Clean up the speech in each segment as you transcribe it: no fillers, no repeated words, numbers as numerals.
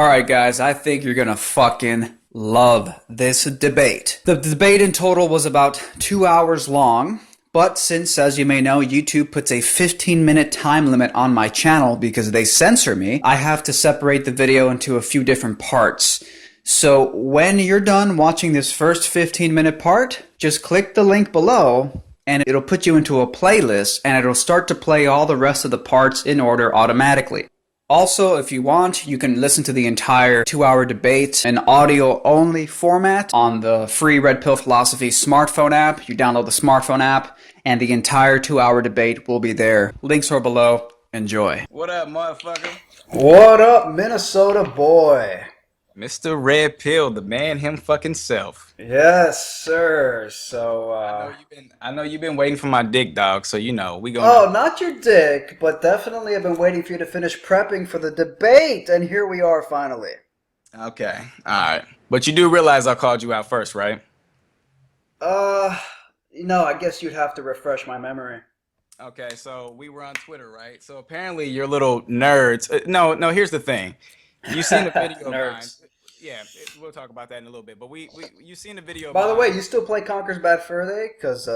Alright guys, I think you're gonna fucking love this debate. The debate in total was about 2 hours long, but since, as you may know, YouTube puts a 15-minute time limit on my channel because they censor me, I have to separate the video into a few different parts. So when you're done watching this first 15-minute part, just click the link below and it'll put you into a playlist and it'll start to play all the rest of the parts in order automatically. Also, if you want, you can listen to the entire 2-hour debate in audio-only format on the free Red Pill Philosophy smartphone app. You download the smartphone app, and the entire 2-hour debate will be there. Links are below. Enjoy. What up, motherfucker? What up, Minnesota boy? Mr. Red Pill, the man him fucking self. Yes, sir. So, I know you've been waiting for my dick, dog, so you know, we Oh, gonna... not your dick, but definitely I've been waiting for you to finish prepping for the debate, and here we are finally. Okay, alright. But you do realize I called you out first, right? No, I guess you'd have to refresh my memory. Okay, so we were on Twitter, right? So apparently you're little nerds. No, here's the thing. You seen the video of mine. Nerds. Yeah, we'll talk about that in a little bit. But you seen the video of By the mine. way, you still play Conker's Bad Fur Day? Because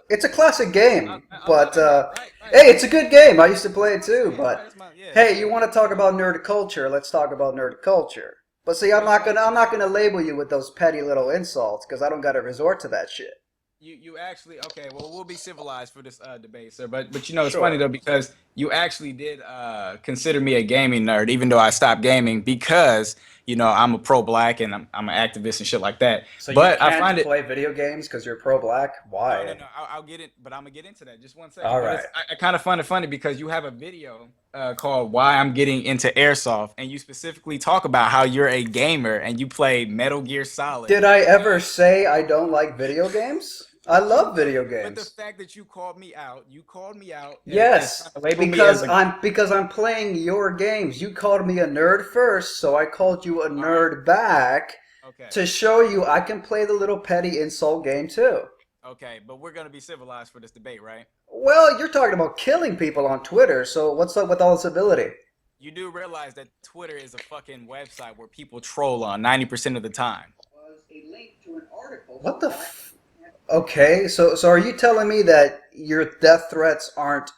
it's a classic game. But Right. hey, it's a good game. I used to play it too. But Yeah. hey, you want to talk about nerd culture? Let's talk about nerd culture. But see, I'm not gonna label you with those petty little insults because I don't got to resort to that shit. You actually, okay, well, we'll be civilized for this debate, sir, but you know, it's Sure. funny though, because you actually did consider me a gaming nerd, even though I stopped gaming because, you know, I'm a pro-black and I'm an activist and shit like that. So you But I can't find it... play video games because you're pro-black? Why? No, I'll get it, but I'm gonna get into that. Just one second. All But right. I kind of find it funny because you have a video called "Why I'm Getting Into Airsoft," and you specifically talk about how you're a gamer and you play Metal Gear Solid. Did I ever say I don't like video games? I love video But the games. fact that you called me out, Yes, and labeled me because as a... I'm playing your games. You called me a nerd first, so I called you a nerd back Okay. to show you I can play the little petty insult game too. Okay, but we're gonna be civilized for this debate, right? Well, you're talking about killing people on Twitter, so what's up with all this ability? You do realize that Twitter is a fucking website where people troll on 90% of the time. Was a link to an article. What the Okay, so are you telling me that your death threats aren't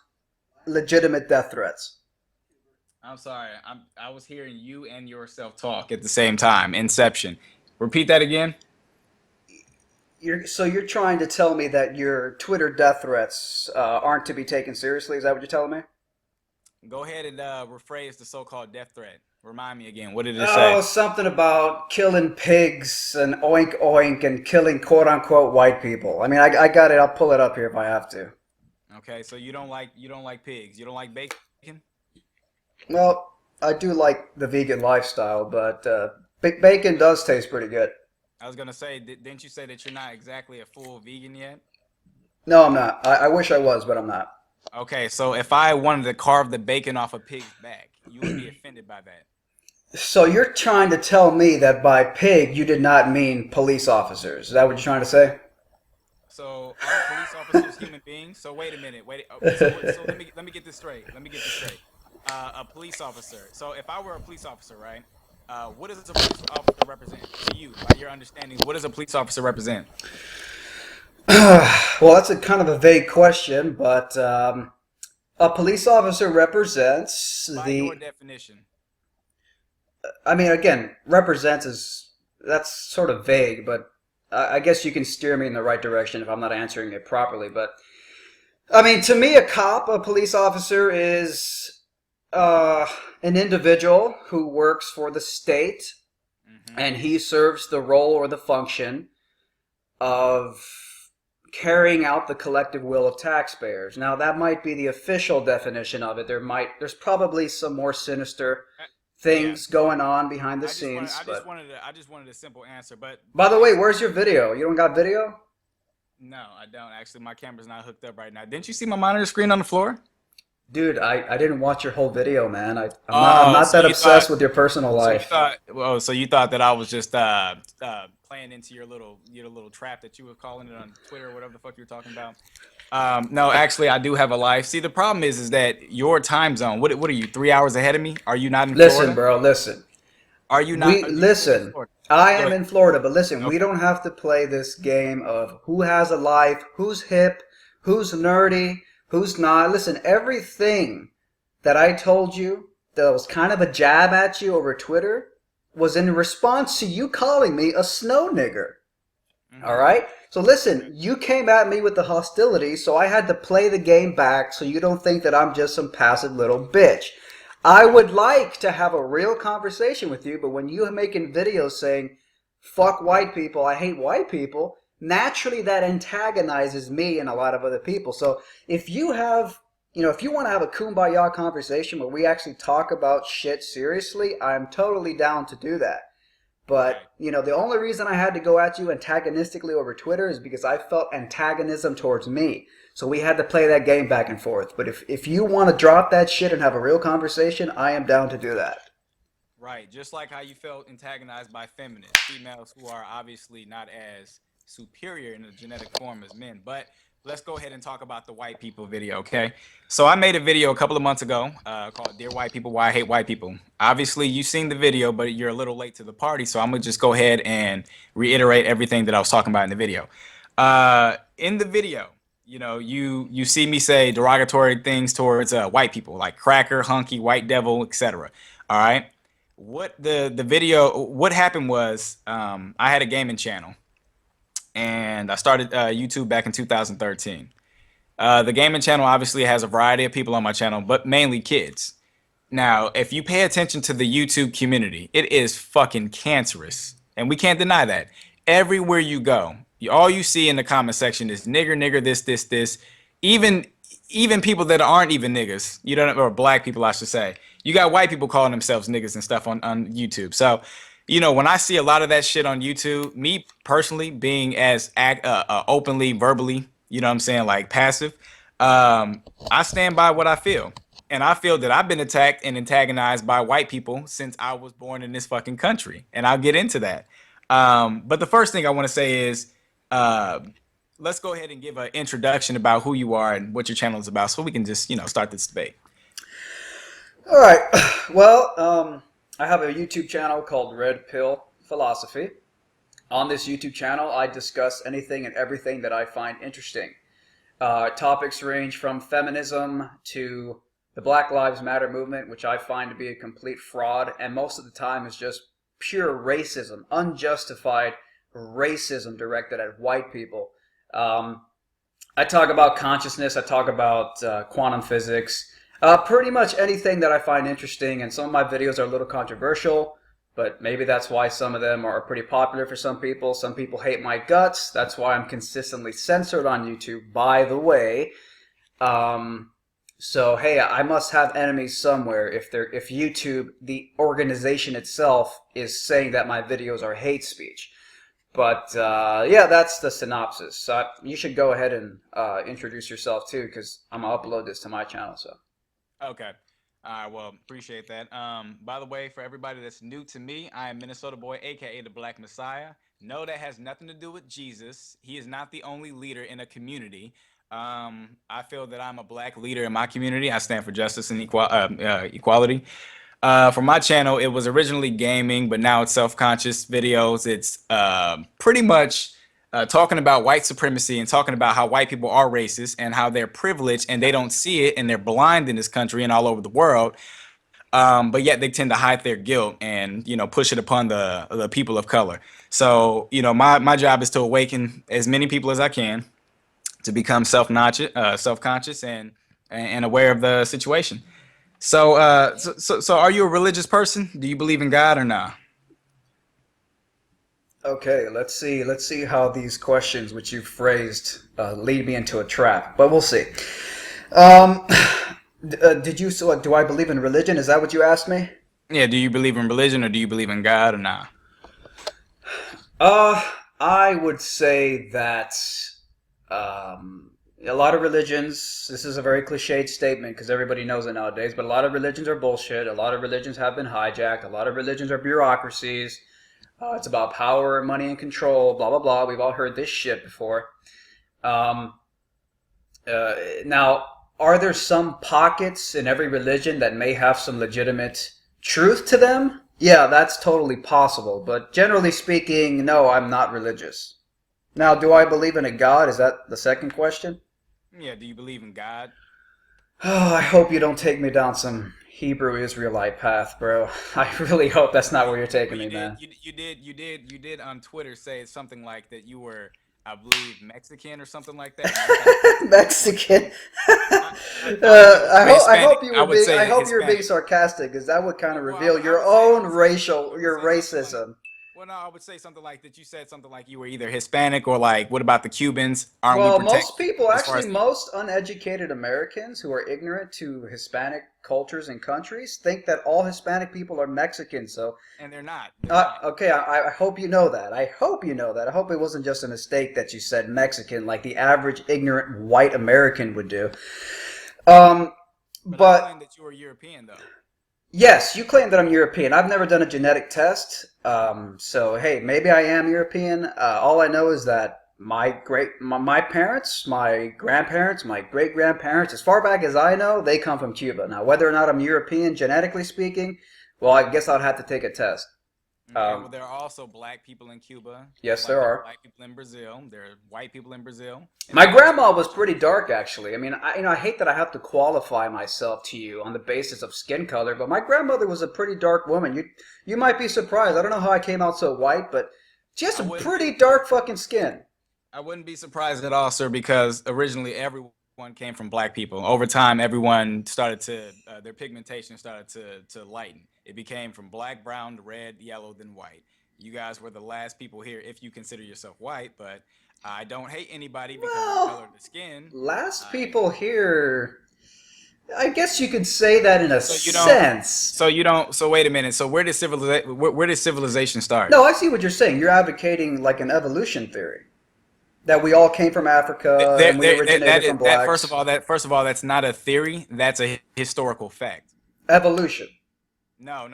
legitimate death threats? I'm sorry, I was hearing you and yourself talk at the same time. Inception. Repeat that again. You're trying to tell me that your Twitter death threats aren't to be taken seriously? Is that what you're telling me? Go ahead and rephrase the so-called death threat. Remind me again. What did it Oh, say? something about killing pigs and oink oink and killing quote unquote white people. I mean, I got it. I'll pull it up here if I have to. Okay, so you don't like pigs. You don't like bacon? Well, I do like the vegan lifestyle, but bacon does taste pretty good. I was gonna say, didn't you say that you're not exactly a full vegan yet? No, I'm not. I wish I was, but I'm not. Okay, so if I wanted to carve the bacon off a pig's back, you would be offended by that. So you're trying to tell me that by pig you did not mean police officers. Is that what you're trying to say? So are police officers human beings? So wait a minute, so let me get this straight. A police officer. So if I were a police officer, right? What does a police officer represent to you? By your understanding, what does a police officer represent? Well, that's a kind of a vague question, but a police officer represents By the. your definition. I mean, again, represents is that's sort of vague, but I guess you can steer me in the right direction if I'm not answering it properly. But I mean, to me, a police officer is an individual who works for the state, and he serves the role or the function of carrying out the collective will of taxpayers. Now, that might be the official definition of it. There's probably some more sinister things going on behind the scenes. I just wanted a simple answer, but By the way, where's your video? You don't got video? no, I don't actually. My camera's not hooked up right now. Didn't you see my monitor screen on the floor? Dude, I didn't watch your whole video, man. I'm Oh, not so that you obsessed thought with your personal life. so you thought that I was just playing into your little trap that you were calling it on Twitter or whatever the fuck you were talking about. No, actually, I do have a life. See, the problem is that your time zone. What are you? 3 hours ahead of me? Are you not in Listen, Florida? bro, listen. Are you not? We Do you live in listen. Florida? I Go am ahead. in Florida, but listen, we Okay. don't have to play this game of who has a life, who's hip, who's nerdy, who's not. Listen, everything that I told you that was kind of a jab at you over Twitter was in response to you calling me a snow nigger. All Mm-hmm. right? So listen, you came at me with the hostility, so I had to play the game back so you don't think that I'm just some passive little bitch. I would like to have a real conversation with you, but when you're making videos saying, fuck white people, I hate white people, naturally that antagonizes me and a lot of other people. So if you have, if you want to have a kumbaya conversation where we actually talk about shit seriously, I'm totally down to do that. But, Right. the only reason I had to go at you antagonistically over Twitter is because I felt antagonism towards me. So we had to play that game back and forth. But if you want to drop that shit and have a real conversation, I am down to do that. Right. Just like how you felt antagonized by feminists, females who are obviously not as superior in the genetic form as men. But let's go ahead and talk about the white people video, okay? So I made a video a couple of months ago called Dear White People, Why I Hate White People. Obviously, you've seen the video, but you're a little late to the party. So I'm going to just go ahead and reiterate everything that I was talking about in the video. In the video, you see me say derogatory things towards white people like cracker, hunky, white devil, etc. All right. What happened was I had a gaming channel and I started YouTube back in 2013. The gaming channel obviously has a variety of people on my channel, but mainly kids. Now, if you pay attention to the YouTube community, it is fucking cancerous, and we can't deny that. Everywhere you go, all you see in the comment section is nigger, nigger, this. Even even people that aren't even niggas, or black people, I should say. You got white people calling themselves niggas and stuff on YouTube. So, when I see a lot of that shit on YouTube, me personally being as openly, verbally, what I'm saying, like passive, I stand by what I feel. And I feel that I've been attacked and antagonized by white people since I was born in this fucking country. And I'll get into that. But the first thing I want to say is uh, let's go ahead and give an introduction about who you are and what your channel is about so we can just, start this debate. All right. Well, I have a YouTube channel called Red Pill Philosophy. On this YouTube channel, I discuss anything and everything that I find interesting. Topics range from feminism to the Black Lives Matter movement, which I find to be a complete fraud, and most of the time is just pure racism, unjustified racism directed at white people. Um, I talk about consciousness, I talk about quantum physics, pretty much anything that I find interesting, and some of my videos are a little controversial, but maybe that's why some of them are pretty popular for some people. Some people hate my guts. That's why I'm consistently censored on YouTube, by the way. So hey, I must have enemies somewhere if YouTube, the organization itself, is saying that my videos are hate speech. But yeah, that's the synopsis. You should go ahead and introduce yourself too, because I'm gonna upload this to my channel. So Okay. All right. Well, appreciate that. By the way, for everybody that's new to me, I am Minnesota Boy, aka the Black Messiah. No, that has nothing to do with Jesus. He is not the only leader in a community. I feel that I'm a black leader in my community. I stand for justice and equality. For my channel, it was originally gaming, but now it's self-conscious videos. It's pretty much talking about white supremacy and talking about how white people are racist and how they're privileged and they don't see it and they're blind in this country and all over the world. But yet they tend to hide their guilt and push it upon the people of color. So my job is to awaken as many people as I can to become self-conscious and aware of the situation. So are you a religious person? Do you believe in God or not? okay, let's see how these questions which you phrased lead me into a trap. But we'll see. Um, did you? So, do I believe in religion? Is that what you asked me? Yeah, do you believe in religion or do you believe in God or not? Uh, I would say that a lot of religions, this is a very cliched statement because everybody knows it nowadays, but a lot of religions are bullshit. A lot of religions have been hijacked. A lot of religions are bureaucracies. It's about power, money, and control, blah, blah, blah. We've all heard this shit before. Um, now, are there some pockets in every religion that may have some legitimate truth to them? Yeah, that's totally possible, but generally speaking, no, I'm not religious. Now, do I believe in a God? Is that the second question? Yeah, do you believe in God? Oh, I hope you don't take me down some Hebrew Israelite path, bro. I really hope that's not Well, where you're taking well, me, man. you did on Twitter say something like that you were, I believe, Mexican or something like that, and you were kind of going Mexican. I, I would use the word I Hispanic. hope you I were would being I say hope you were being Hispanic. sarcastic because that would kind of Well, reveal your own racial I would your say something like, racism. well, no, I would say something like that. You said something like you were either Hispanic or like, what about the Cubans? Aren't we Well, most protected people, as far actually, as the? most uneducated Americans who are ignorant to Hispanic cultures and countries think that all Hispanic people are Mexican. So, And they're not. They're not. okay, I hope you know that. I hope you know that. I hope it wasn't just a mistake that you said Mexican like the average ignorant white American would do. Um, But I but claim that you were European, though. yes, you claim that I'm European. I've never done a genetic test. So hey, maybe I am European. All I know is that my parents, my grandparents, my great grandparents, as far back as I know, they come from Cuba. Now, whether or not I'm European, genetically speaking, well, I guess I'd have to take a test. Okay, well, Um, there are also black people in Cuba, just yes, like there there are are. black people in Brazil. There are white people in Brazil, and My there are also grandma was Asian pretty people. dark, actually. I mean, I hate that I have to qualify myself to you on the basis of skin color, but my grandmother was a pretty dark woman. You might be surprised. I don't know how I came out so white, but she has I some wouldn't be pretty dark fucking skin. I wouldn't be surprised at all, sir, because originally everyone came from black people. Over time, everyone started to their pigmentation started to lighten. It became from black, brown, red, yellow, then white. You guys were the last people here, if you consider yourself white. But I don't hate anybody because of the color Well, of the skin. last I people here, I guess you could say that in a so you don't sense. so wait a minute. So where did civilization start? No, I see what you're saying. You're advocating like an evolution theory that we all came from Africa and we originated from That blacks. first of all, that's not a theory. That's a historical fact. Evolution. No.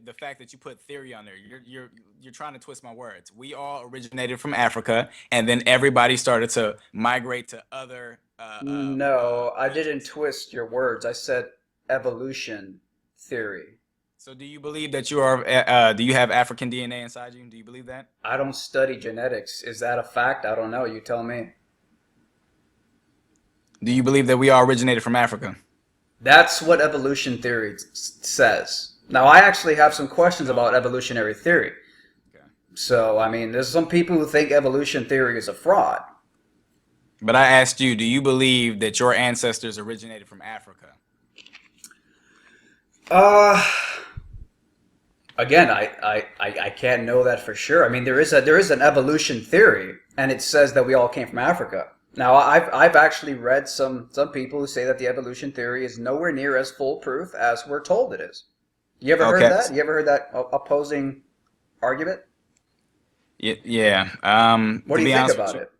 The fact that you put theory on there, you're trying to twist my words. We all originated from Africa, and then everybody started to migrate to other No, I didn't regions. twist your words. I said evolution theory. So, do you believe that you are? Do you have African DNA inside you? Do you believe that? I don't study genetics. Is that a fact? I don't know. You tell me. Do you believe that we all originated from Africa? That's what evolution theory says. Now, I actually have some questions about So, evolutionary theory. okay. So, I mean, there's some people who think evolution theory is a fraud. But I asked you, do you believe that your ancestors originated from Africa? Uh, Again, I can't know that for sure. I mean, there is an evolution theory, and it says that we all came from Africa. Now, I've actually read some people who say that the evolution theory is nowhere near as foolproof as we're told it is. You ever heard Okay. that? You ever heard that opposing argument? Yeah. What do you think about it?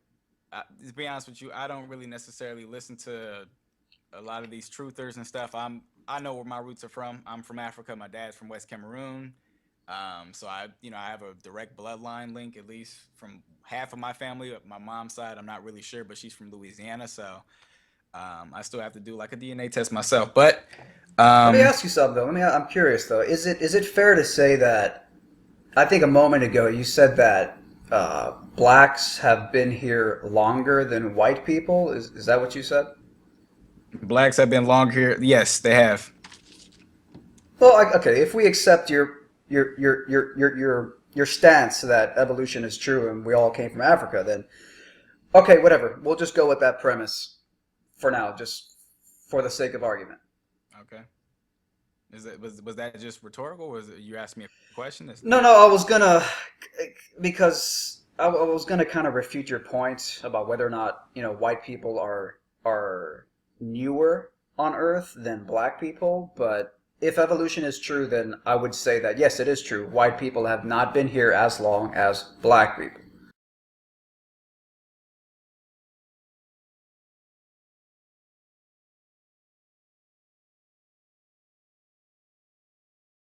To be honest with you, I don't really necessarily listen to a lot of these truthers and stuff. I know where my roots are from. I'm from Africa. My dad's from West Cameroon. So I have a direct bloodline link, at least from half of my family. My mom's side, I'm not really sure, but she's from Louisiana. So I still have to do like a DNA test myself. But Let me um, ask you something though. I'm curious though. Is it fair to say that I think a moment ago you said that blacks have been here longer than white people? Is that what you said? blacks have been long here. Yes, they have. Well, okay, if we accept your stance that evolution is true and we all came from Africa, then okay, whatever. We'll just go with that premise for now, just for the sake of argument. Okay. Was that just rhetorical? Was it, you asked me a question? No, no, I was gonna because I was gonna kind of refute your point about whether or not white people are newer on Earth than black people, but if evolution is true, then I would say that yes, it is true. White people have not been here as long as black people.